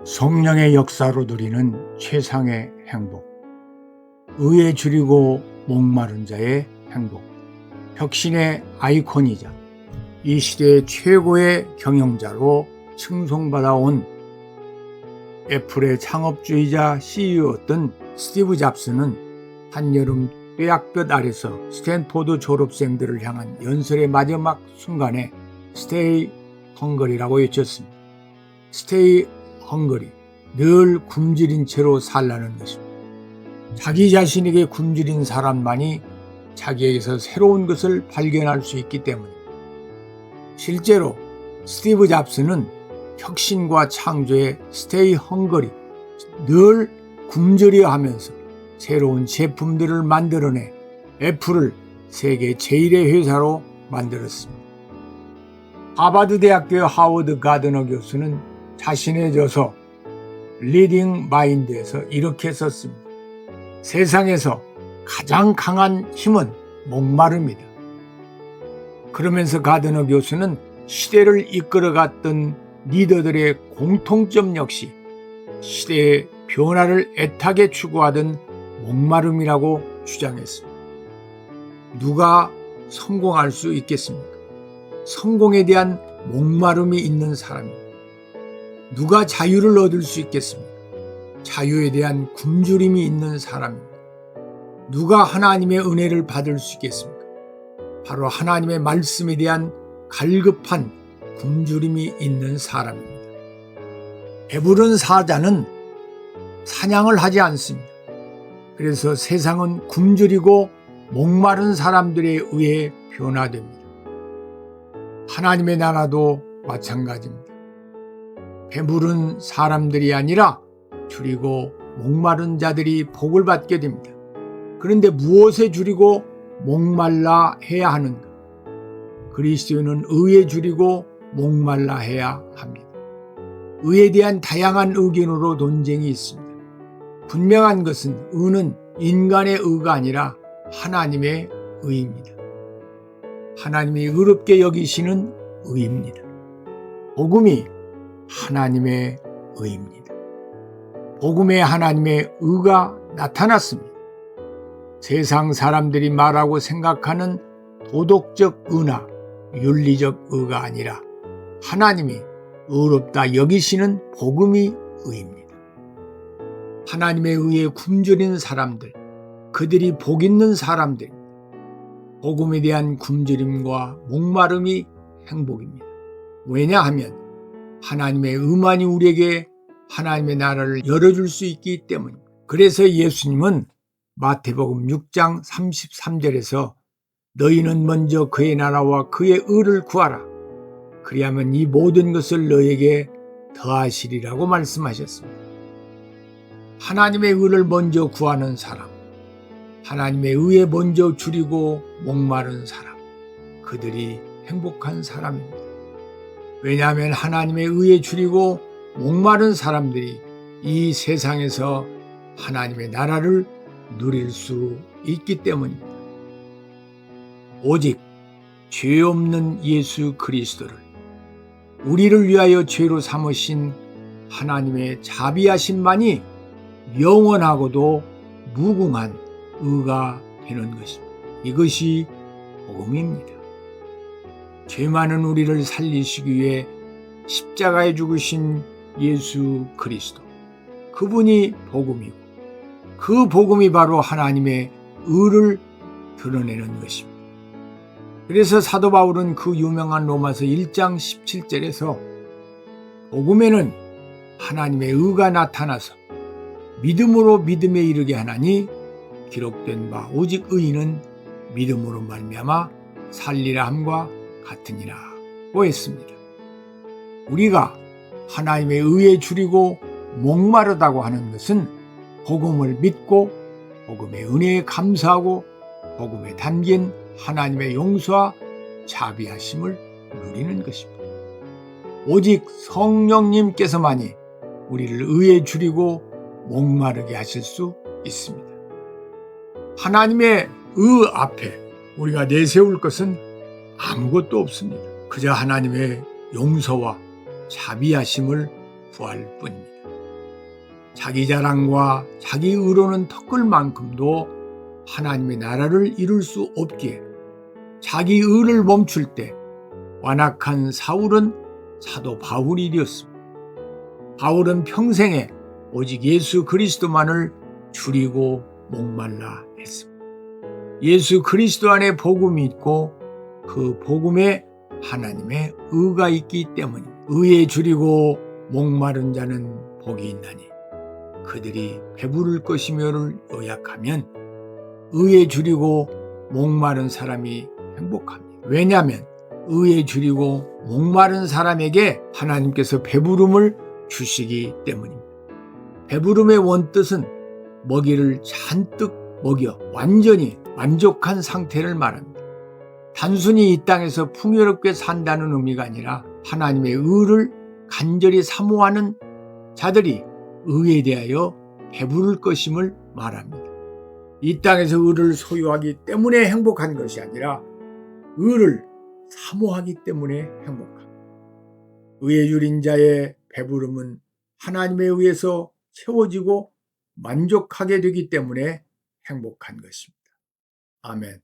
성령의 역사로 누리는 최상의 행복, 의에 줄이고 목마른 자의 행복, 혁신의 아이콘이자 이 시대의 최고의 경영자로 칭송받아온 애플의 창업주이자 CEO였던 스티브 잡스는 한여름 뙤약볕 아래서 스탠포드 졸업생들을 향한 연설의 마지막 순간에 Stay Hungry라고 외쳤습니다. Stay 헝거리, 늘 굶주린 채로 살라는 것입니다. 자기 자신에게 굶주린 사람만이 자기에게서 새로운 것을 발견할 수 있기 때문입니다. 실제로 스티브 잡스는 혁신과 창조의 스테이 헝거리, 늘 굶주려 하면서 새로운 제품들을 만들어내 애플을 세계 제1의 회사로 만들었습니다. 하버드 대학교의 하워드 가드너 교수는 자신의 저서 리딩 마인드에서 이렇게 썼습니다. 세상에서 가장 강한 힘은 목마름이다. 그러면서 가드너 교수는 시대를 이끌어갔던 리더들의 공통점 역시 시대의 변화를 애타게 추구하던 목마름이라고 주장했습니다. 누가 성공할 수 있겠습니까? 성공에 대한 목마름이 있는 사람입니다. 누가 자유를 얻을 수 있겠습니까? 자유에 대한 굶주림이 있는 사람입니다. 누가 하나님의 은혜를 받을 수 있겠습니까? 바로 하나님의 말씀에 대한 갈급한 굶주림이 있는 사람입니다. 배부른 사자는 사냥을 하지 않습니다. 그래서 세상은 굶주리고 목마른 사람들에 의해 변화됩니다. 하나님의 나라도 마찬가지입니다. 배부른 사람들이 아니라 줄이고 목마른 자들이 복을 받게 됩니다. 그런데 무엇에 줄이고 목말라 해야 하는가? 그리스도인은 의에 줄이고 목말라 해야 합니다. 의에 대한 다양한 의견으로 논쟁이 있습니다. 분명한 것은 의는 인간의 의가 아니라 하나님의 의입니다. 하나님이 의롭게 여기시는 의입니다. 복음이 하나님의 의입니다. 복음에 하나님의 의가 나타났습니다. 세상 사람들이 말하고 생각하는 도덕적 의나 윤리적 의가 아니라 하나님이 의롭다 여기시는 복음이 의입니다. 하나님의 의에 굶주린 사람들, 그들이 복 있는 사람들입니다. 복음에 대한 굶주림과 목마름이 행복입니다. 왜냐하면 하나님의 의만이 우리에게 하나님의 나라를 열어줄 수 있기 때문입니다. 그래서 예수님은 마태복음 6장 33절에서 너희는 먼저 그의 나라와 그의 의를 구하라. 그리하면 이 모든 것을 너희에게 더하시리라고 말씀하셨습니다. 하나님의 의를 먼저 구하는 사람, 하나님의 의에 먼저 줄이고 목마른 사람, 그들이 행복한 사람입니다. 왜냐하면 하나님의 의에 줄이고 목마른 사람들이 이 세상에서 하나님의 나라를 누릴 수 있기 때문입니다. 오직 죄 없는 예수 그리스도를 우리를 위하여 죄로 삼으신 하나님의 자비하심만이 영원하고도 무궁한 의가 되는 것입니다. 이것이 복음입니다. 죄 많은 우리를 살리시기 위해 십자가에 죽으신 예수 그리스도, 그분이 복음이고 그 복음이 바로 하나님의 의를 드러내는 것입니다. 그래서 사도 바울은 그 유명한 로마서 1장 17절에서 복음에는 하나님의 의가 나타나서 믿음으로 믿음에 이르게 하나니 기록된 바 오직 의인은 믿음으로 말미암아 살리라 함과 같으니라고 했습니다. 우리가 하나님의 의에 줄이고 목마르다고 하는 것은 복음을 믿고 복음의 은혜에 감사하고 복음에 담긴 하나님의 용서와 자비하심을 누리는 것입니다. 오직 성령님께서만이 우리를 의에 줄이고 목마르게 하실 수 있습니다. 하나님의 의 앞에 우리가 내세울 것은 아무것도 없습니다. 그저 하나님의 용서와 자비하심을 구할 뿐입니다. 자기 자랑과 자기 의로는 턱을 만큼도 하나님의 나라를 이룰 수 없기에 자기 의를 멈출 때 완악한 사울은 사도 바울이 되었습니다. 바울은 평생에 오직 예수 그리스도만을 줄이고 목말라 했습니다. 예수 그리스도 안에 복음이 있고 그 복음에 하나님의 의가 있기 때문입니다. 의에 줄이고 목마른 자는 복이 있나니 그들이 배부를 것이며를 요약하면 의에 줄이고 목마른 사람이 행복합니다. 왜냐하면 의에 줄이고 목마른 사람에게 하나님께서 배부름을 주시기 때문입니다. 배부름의 원뜻은 먹이를 잔뜩 먹여 완전히 만족한 상태를 말합니다. 단순히 이 땅에서 풍요롭게 산다는 의미가 아니라 하나님의 의를 간절히 사모하는 자들이 의에 대하여 배부를 것임을 말합니다. 이 땅에서 의를 소유하기 때문에 행복한 것이 아니라 의를 사모하기 때문에 행복합니다. 의에 줄인 자의 배부름은 하나님에 의해서 채워지고 만족하게 되기 때문에 행복한 것입니다. 아멘.